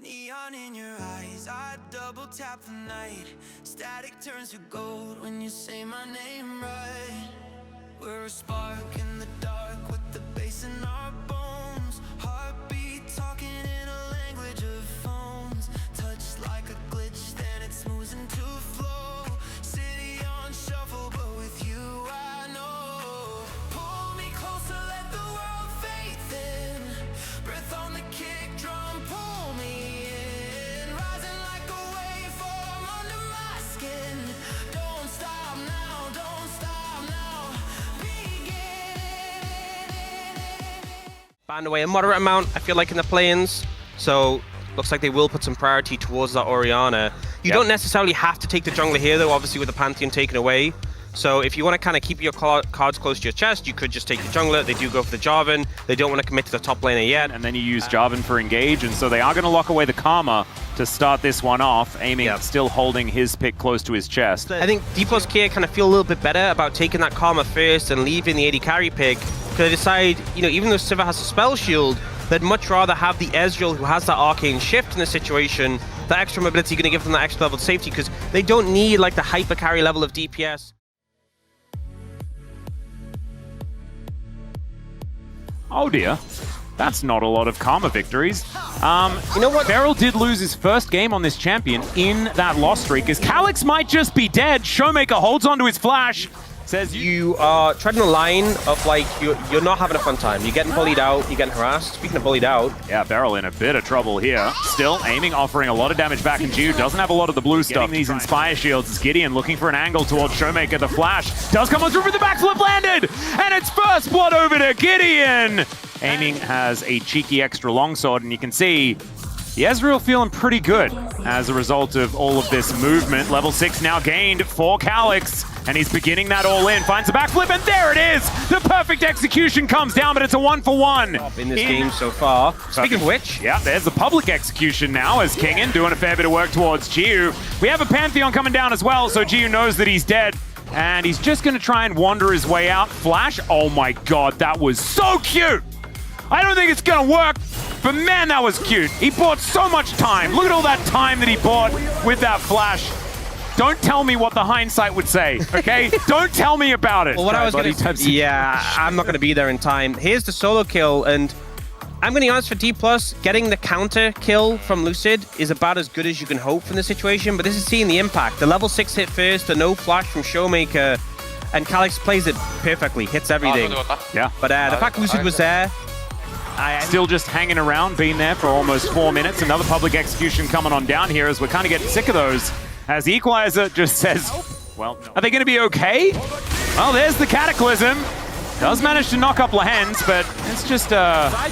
Neon in your eyes, I double tap the night. Static turns to gold when you say my name right. We're a spark in the dark with the bass in our bones. Heartbeat talking in a language of phones. Touch like a glitch, then it smooths into flow. City on shuffle, but with you I know. Pull me closer, let the world fade thin. Breath on the kick drum, pull me in. Rising like a wave from under my skin. Don't stop now, don't stop now. Banned away a moderate amount, I feel like, in the play-ins. So, looks like they will put some priority towards that Orianna. You don't necessarily have to take the jungler here, though, obviously, with the Pantheon taken away. So, if you want to kind of keep your cards close to your chest, you could just take the jungler. They do go for the Jarvan. They don't want to commit to the top laner yet. And then you use Jarvan for engage, and so they are going to lock away the Karma to start this one off, aiming still holding his pick close to his chest. I think D plus K kind of feel a little bit better about taking that Karma first and leaving the AD carry pick. Because they decide, you know, even though Sivir has a spell shield, they'd much rather have the Ezreal who has that arcane shift in the situation. That extra mobility going to give them that extra level of safety because they don't need like the hyper carry level of DPS. Oh dear, that's not a lot of Karma victories. You know what? Beryl did lose his first game on this champion in that loss streak, as Calyx might just be dead. Showmaker holds onto his flash. Says you are treading a line of like you're not having a fun time. You're getting bullied out, you're getting harassed. Speaking of bullied out, yeah, Beryl in a bit of trouble here. Still aiming, offering a lot of damage back, and Jiu doesn't have a lot of the blue stuff. Getting these Inspire shields is Gideon looking for an angle towards Showmaker. The flash does come on through for the backflip, landed, and it's first blood over to Gideon. Aiming has a cheeky extra longsword, and you can see the Ezreal feeling pretty good as a result of all of this movement. Level 6 now gained for Calyx, and he's beginning that all in. Finds the backflip, and there it is! The perfect execution comes down, but it's a 1-for-1. In this game so far. Speaking of which, yeah, there's the public execution now as Kingen doing a fair bit of work towards Jiu. We have a Pantheon coming down as well, so Jiu knows that he's dead. And he's just going to try and wander his way out. Flash, oh my god, that was so cute! I don't think it's going to work, but man, that was cute. He bought so much time. Look at all that time that he bought with that flash. Don't tell me what the hindsight would say, okay? Don't tell me about it. Well, what I was going to say, yeah, I'm not going to be there in time. Here's the solo kill, and I'm going to be honest, for D+, getting the counter kill from Lucid is about as good as you can hope from the situation, but this is seeing the impact. The level 6 hit first, the no flash from Showmaker, and Calyx plays it perfectly, hits everything. Yeah. But the fact Lucid was there, still just hanging around, been there for almost 4 minutes. Another public execution coming on down here as we're kind of getting sick of those. As the Equalizer just says, well, are they going to be okay? Well, there's the Cataclysm. Does manage to knock up Lehens, but it's just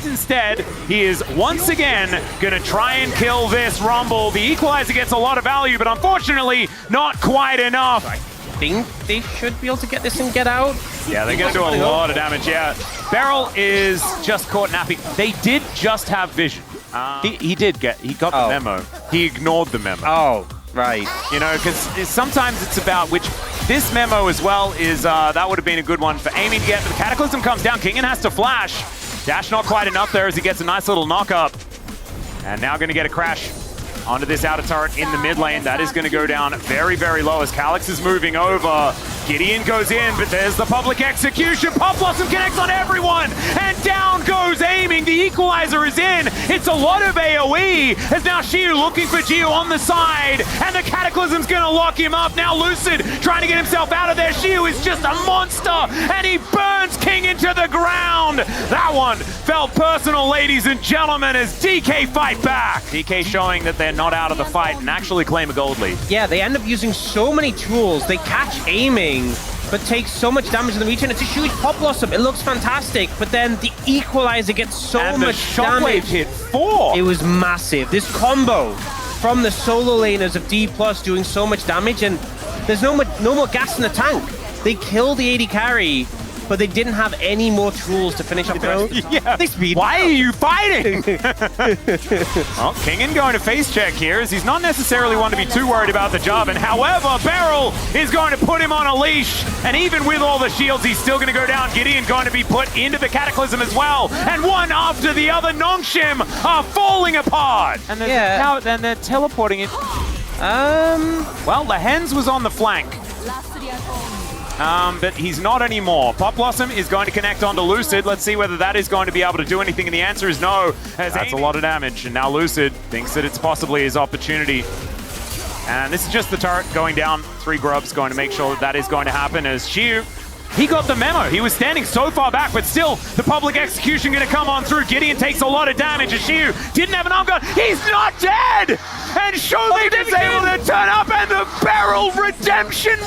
instead, he is once again going to try and kill this Rumble. The Equalizer gets a lot of value, but unfortunately, not quite enough. I think they should be able to get this and get out. Yeah, they're going to do a lot of damage, yeah. Beryl is just caught napping. They did just have vision. He got the memo. He ignored the memo. Oh, right. You know, because sometimes it's about which... This memo as well is, that would have been a good one for aiming to get. The Cataclysm comes down, Kingen has to flash. Dash not quite enough there as he gets a nice little knock up. And now going to get a crash onto this outer turret in the mid lane. That is going to go down very, very low as Calyx is moving over. Gideon goes in, but there's the public execution. Pop Blossom connects on everyone, and down goes aiming. The Equalizer is in. It's a lot of AoE, as now Shiu looking for Jiu on the side, and the Cataclysm's going to lock him up. Now Lucid trying to get himself out of there. Shiu is just a monster, and he burns King into the ground. That one felt personal, ladies and gentlemen, as DK fight back. DK showing that they're not out of the fight and actually claim a gold lead. Yeah, they end up using so many tools. They catch aiming, but take so much damage in the region. It's a huge pop blossom. It looks fantastic, but then the Equalizer gets so much damage. Hit 4. It was massive. This combo from the solo laners of D+ doing so much damage, and there's no more gas in the tank. They kill the AD carry, but they didn't have any more tools to finish up the rest of the Yeah. They speed. Why are you fighting? Well, Kingen going to face check here, as he's not necessarily one to be too worried about the job. And however, Beryl is going to put him on a leash. And even with all the shields, he's still going to go down. Gideon going to be put into the Cataclysm as well. And one after the other, Nongshim are falling apart. And then they're teleporting it. Well, the Hens was on the flank. But he's not anymore. Pop Blossom is going to connect onto Lucid. Let's see whether that is going to be able to do anything, and the answer is no. That's a lot of damage, and now Lucid thinks that it's possibly his opportunity. And this is just the turret going down. 3 grubs going to make sure that that is going to happen, as Xiu, he got the memo. He was standing so far back, but still, the public execution going to come on through. Gideon takes a lot of damage, as Xiu didn't have an arm gun. He's not dead! And Showmaker's able to turn up, and the Beryl redemption!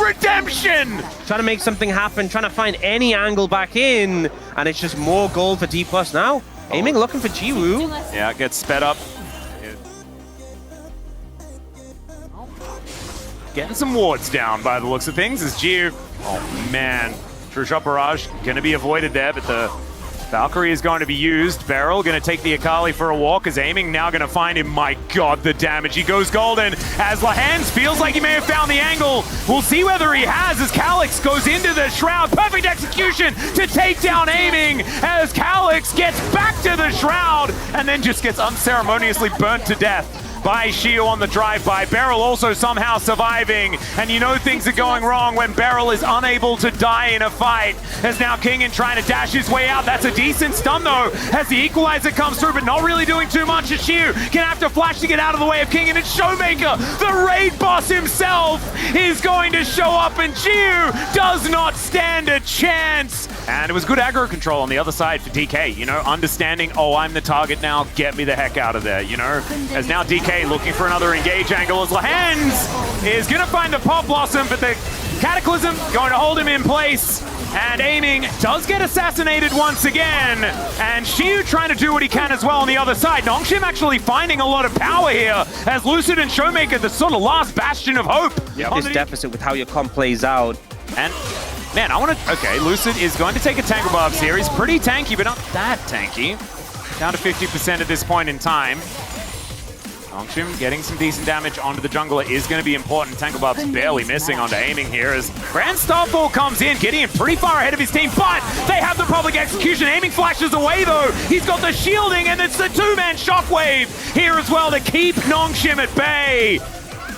Trying to make something happen, trying to find any angle back in, and it's just more gold for D+ now. Aiming, looking for Jiwoo. Yeah, it gets sped up. Getting some wards down by the looks of things, as Jiu, oh man, True Shot Barrage going to be avoided there, but the Valkyrie is going to be used. Beryl going to take the Akali for a walk, as Aiming now going to find him. My god, the damage. He goes golden, as Lahans feels like he may have found the angle. We'll see whether he has, as Calyx goes into the Shroud. Perfect execution to take down Aiming, as Calyx gets back to the Shroud and then just gets unceremoniously burnt to death by Xiu on the drive-by. Beryl also somehow surviving, and you know things are going wrong when Beryl is unable to die in a fight. As now Kingen trying to dash his way out. That's a decent stun though, as the equalizer comes through, but not really doing too much. As Xiu gonna have to flash to get out of the way of Kingen, and Showmaker, the raid boss himself, is going to show up, and Xiu does not stand a chance. And it was good aggro control on the other side for DK, you know, understanding, oh, I'm the target now, get me the heck out of there, you know, as now DK looking for another engage angle, as Lahans is going to find the Pop Blossom, but the Cataclysm going to hold him in place, and Aiming does get assassinated once again, and Xiu trying to do what he can as well on the other side. Nongshim actually finding a lot of power here, as Lucid and Showmaker, the sort of last bastion of hope. This deficit with how your comp plays out. And man, I want to, okay, Lucid is going to take a Tangle Barb series, pretty tanky, but not that tanky. Down to 50% at this point in time. Nongshim getting some decent damage onto the jungler is going to be important. Tangle Barb's barely missing onto Aiming here, as Grand Starfall comes in. Gideon pretty far ahead of his team, but they have the public execution. Aiming flashes away though. He's got the shielding, and it's the 2-man shockwave here as well to keep Nongshim at bay.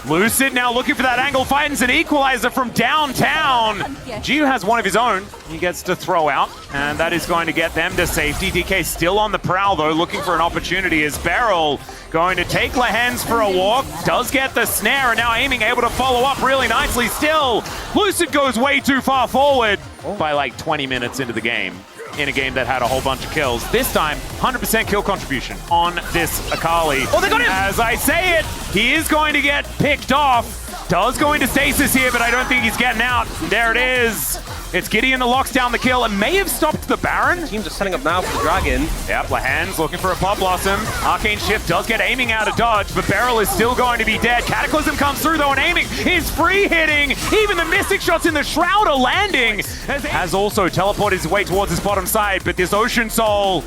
Lucid now looking for that angle, finds an equalizer from downtown. Jiu has one of his own. He gets to throw out, and that is going to get them to safety. DK still on the prowl though, looking for an opportunity, as Beryl going to take Lahans for a walk. Does get the snare, and now Aiming able to follow up really nicely still. Lucid goes way too far forward by like 20 minutes into the game, in a game that had a whole bunch of kills. This time, 100% kill contribution on this Akali. Oh, they got him! As I say it, he is going to get picked off. Does go into stasis here, but I don't think he's getting out. There it is. It's Gideon that locks down the kill and may have stopped the Baron. Teams are setting up now for the Dragon. Yep, Lahans looking for a Pop Blossom. Arcane Shift does get Aiming out of dodge, but Beryl is still going to be dead. Cataclysm comes through though, and Aiming is free hitting. Even the Mystic shots in the Shroud are landing. Has also teleported his way towards his bottom side, but this Ocean Soul,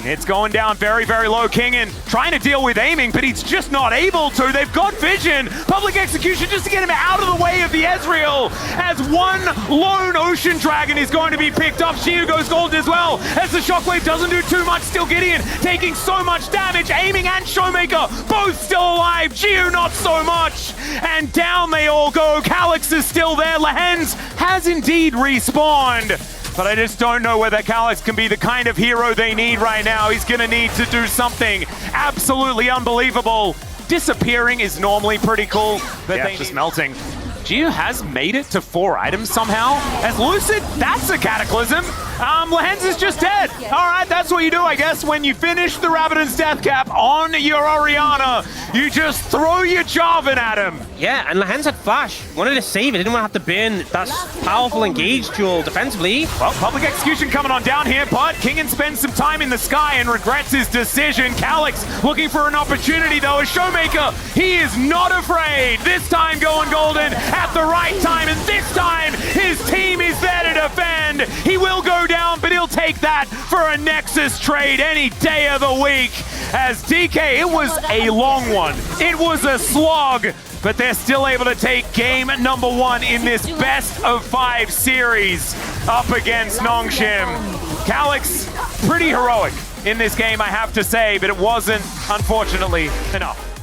it's going down very, very low. Kingen trying to deal with Aiming, but he's just not able to. They've got vision. Public execution just to get him out of the way of the Ezreal, as one lone Ocean Dragon is going to be picked up. Xiu goes golden as well, as the Shockwave doesn't do too much. Still Gideon taking so much damage. Aiming and Showmaker both still alive. Xiu not so much. And down they all go. Calyx is still there. Lahans has indeed respawned. But I just don't know whether Calyx can be the kind of hero they need right now. He's going to need to do something absolutely unbelievable. Disappearing is normally pretty cool, but yeah, just melting. Gio has made it to 4 items somehow. As Lucid, that's a Cataclysm. Lahans is just dead. All right, that's what you do, I guess, when you finish the Rabadon's Death Cap on your Orianna. You just throw your Jarvan at him. Yeah, and Lahans had Flash. Wanted to save it, didn't want to have to burn that powerful engage duel defensively. Well, public execution coming on down here, but Kingen spends some time in the sky and regrets his decision. Calyx looking for an opportunity, though. As Showmaker, he is not afraid. This time going golden at the right time, and this time his team is there to defend. He will go down, but he'll take that for a Nexus trade any day of the week. As DK, it was a long one. It was a slog, but they're still able to take game number 1 in this best of 5 series up against Nongshim. Calyx, pretty heroic in this game, I have to say, but it wasn't, unfortunately, enough.